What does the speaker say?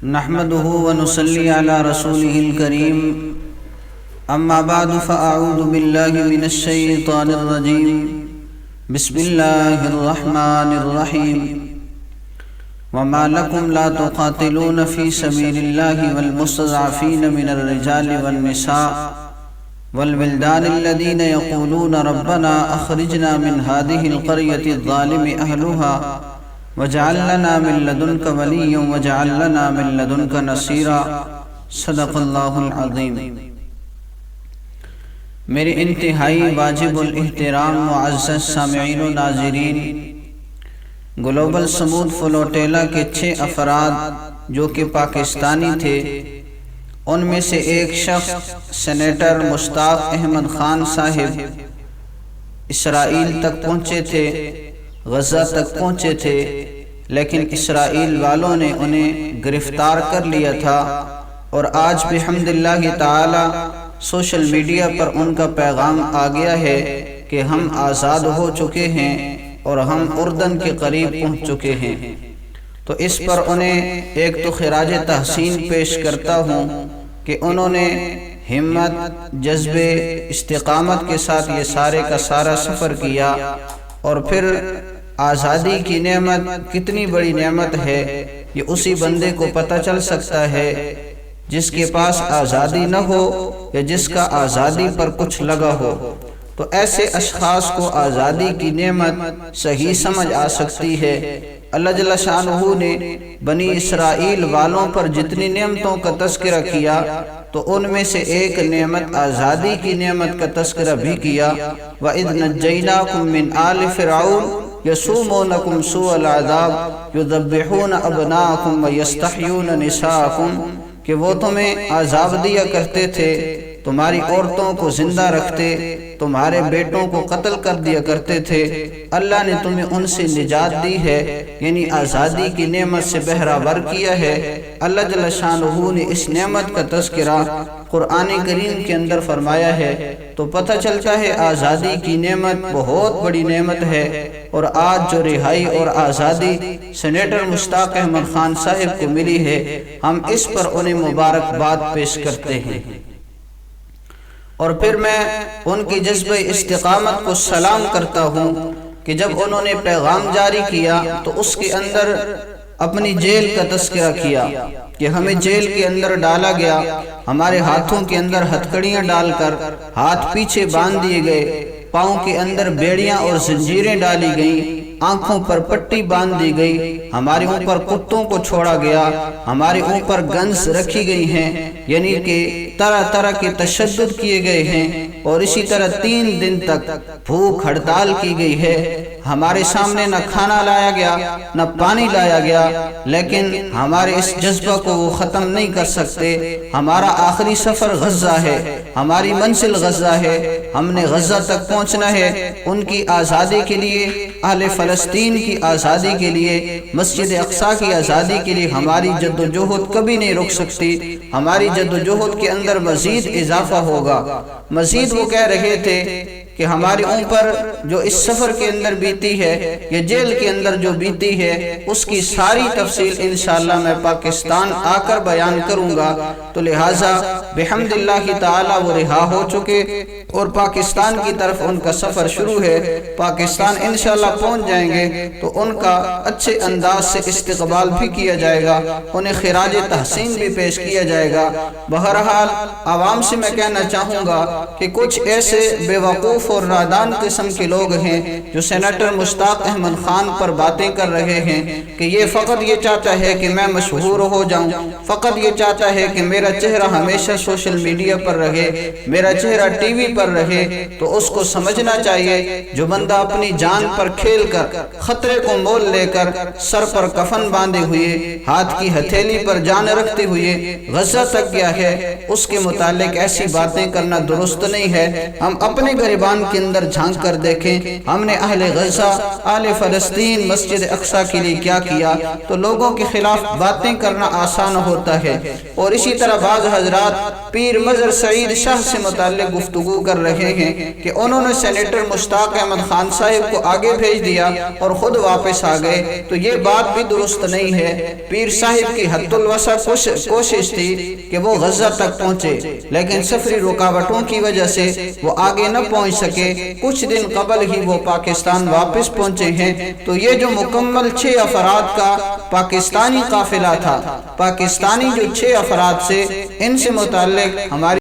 نحمده ونصلي على رسوله الكريم اما بعد فاعوذ بالله من الشيطان الرجيم بسم الله الرحمن الرحيم وما لكم لا تقاتلون في سبيل الله والمستضعفين من الرجال والنساء والولدان الذين يقولون ربنا اخرجنا من هذه القرية الظالم اهلها وجعل لنا من لدنك وليا وجعل لنا من لدنك نصيرا صدق اللہ العظیم۔ میرے انتہائی واجب الاحترام معزز سامعین و ناظرین، گلوبل سمود فلوٹیلا کے 6 افراد جو کہ پاکستانی تھے، ان میں سے ایک شخص سینیٹر مشتاق احمد خان صاحب اسرائیل تک پہنچے تھے، غزہ تک پہنچے تھے، لیکن اسرائیل والوں نے انہیں گرفتار کر لیا تھا، اور آج بحمداللہ تعالی سوشل میڈیا پر ان کا پیغام آ گیا ہے کہ ہم آزاد ہو چکے ہیں اور ہم اردن کے قریب پہنچ چکے ہیں۔ تو اس پر انہیں ایک تو خراج تحسین پیش کرتا ہوں کہ انہوں نے ہمت، جذبے، استقامت کے ساتھ یہ سارے کا سارا سفر کیا، اور پھر آزادی کی نعمت کتنی بڑی نعمت ہے یہ اسی بندے کو پتہ چل سکتا ہے جس کے پاس آزادی نہ ہو یا جس کا آزادی پر کچھ لگا ہو۔ تو ایسے اشخاص کو آزادی کی نعمت صحیح سمجھ آ سکتی ہے۔ اللہ جل شانہ نے بنی اسرائیل والوں پر جتنی نعمتوں کا تذکرہ کیا تو ان میں سے ایک نعمت آزادی کی نعمت کا تذکرہ بھی کیا۔ وَإِذْ نَجَّيْنَاكُمْ مِنْ آلِ فِرْعَوْنَ يَسُومُونَكُمْ سُوءَ الْعَذَابِ يُذَبِّحُونَ أَبْنَاءَكُمْ وَيَسْتَحْيُونَ نِسَاءَكُمْ، کہ وہ تمہیں عذاب دیا کرتے تھے، تمہاری عورتوں کو زندہ رکھتے، تمہارے بیٹوں کو قتل کر دیا کرتے تھے۔ اللہ نے تمہیں ان سے نجات دی ہے، یعنی آزادی کی نعمت سے بہرہ کیا ہے۔ اللہ جل شانہ نے اس نعمت کا تذکرہ قرآن کریم کے اندر فرمایا ہے، تو پتہ چلتا ہے آزادی کی نعمت بہت بڑی نعمت ہے۔ اور آج جو رہائی اور آزادی سینیٹر مشتاق احمد خان صاحب کو ملی ہے، ہم اس پر انہیں مبارکباد پیش کرتے ہیں، اور پھر میں ان کی جذبہ استقامت کو سلام کرتا ہوں کہ جب انہوں نے پیغام جاری کیا تو اس کے اندر اپنی جیل کا تذکرہ کیا کہ ہمیں جیل کے اندر ڈالا گیا، ہمارے ہاتھوں کے اندر ہتھکڑیاں ڈال کر ہاتھ پیچھے باندھ دیے گئے، پاؤں کے اندر بیڑیاں اور زنجیریں ڈالی گئیں، آنکھوں پر پٹی باندھ دی گئی، ہمارے اوپر کتوں کو چھوڑا گیا، ہمارے اوپر گنز رکھی گئی ہیں، یعنی کہ طرح طرح کے تشدد کیے گئے ہیں، اور اسی طرح 3 دن تک بھوک ہڑتال کی گئی ہے۔ ہمارے سامنے نہ کھانا لایا گیا نہ پانی لایا گیا، لیکن ہمارے اس جذبہ کو وہ ختم نہیں کر سکتے۔ ہمارا آخری سفر غزہ ہے، ہماری منزل غزہ ہے، ہم نے غزہ تک پہنچنا ہے۔ ان کی آزادی کے لیے، اہل فلسطین کی آزادی کے لیے، مسجد اقصیٰ کی آزادی کے لیے ہماری جد و جہد کبھی نہیں رک سکتی۔ ہماری جد و جہد کے اندر مزید اضافہ ہوگا۔ مزید وہ کہہ رہے تھے کہ ہمارے اوپر جو اس سفر کے اندر بیتی ہے یا جیل کے اندر جو بیتی ہے، اس کی ساری تفصیل انشاءاللہ میں پاکستان آ کر بیان کروں گا۔ تو لہٰذا بحمداللہ تعالی وہ رہا ہو چکے اور پاکستان کی طرف ان کا سفر شروع ہے۔ پاکستان انشاءاللہ پہنچ جائیں گے تو ان کا اچھے انداز سے استقبال بھی کیا جائے گا، انہیں خراج تحسین بھی پیش کیا جائے گا۔ بہرحال عوام سے میں کہنا چاہوں گا کہ کچھ ایسے بے وقوف اور نادان قسم کے لوگ ہیں جو سینیٹر مشتاق احمد خان پر باتیں کر رہے ہیں کہ یہ فقط یہ چاہتا ہے کہ میں مشہور ہو جاؤں، فقط یہ چاہتا ہے کہ میرا چہرہ ہمیشہ سوشل میڈیا پر رہے، میرا چہرہ ٹی وی پر رہے۔ تو اس کو سمجھنا چاہیے جو بندہ اپنی جان پر کھیل کر، خطرے کو مول لے کر، سر پر کفن باندھے ہوئے، ہاتھ کی ہتھیلی پر جان رکھتے ہوئے غزہ تک گیا ہے، اس کے متعلق ایسی باتیں کرنا درست نہیں ہے۔ ہم اپنے گریبان ایوان کے اندر جھانک کر دیکھیں ہم نے اہل غزہ، اہل فلسطین، مسجد اقصی کے لیے کیا کیا، تو لوگوں کے خلاف باتیں کرنا آسان ہوتا ہے۔ اور اسی طرح بعض حضرات پیر مظہر سعید شاہ سے متعلق گفتگو کر رہے ہیں کہ انہوں نے سینیٹر مشتاق احمد خان صاحب کو آگے بھیج دیا اور خود واپس آ گئے، تو یہ بات بھی درست نہیں ہے۔ پیر صاحب کی حد الوسع کوشش تھی کہ وہ غزہ تک پہنچے، لیکن سفری رکاوٹوں کی وجہ سے وہ آگے نہ پہنچ سکے۔ کچھ دن قبل ہی وہ پاکستان واپس پہنچے ہیں۔ تو یہ جو مکمل 6 افراد کا پاکستانی قافلہ تھا، پاکستانی جو 6 افراد سے، ان سے متعلق ہماری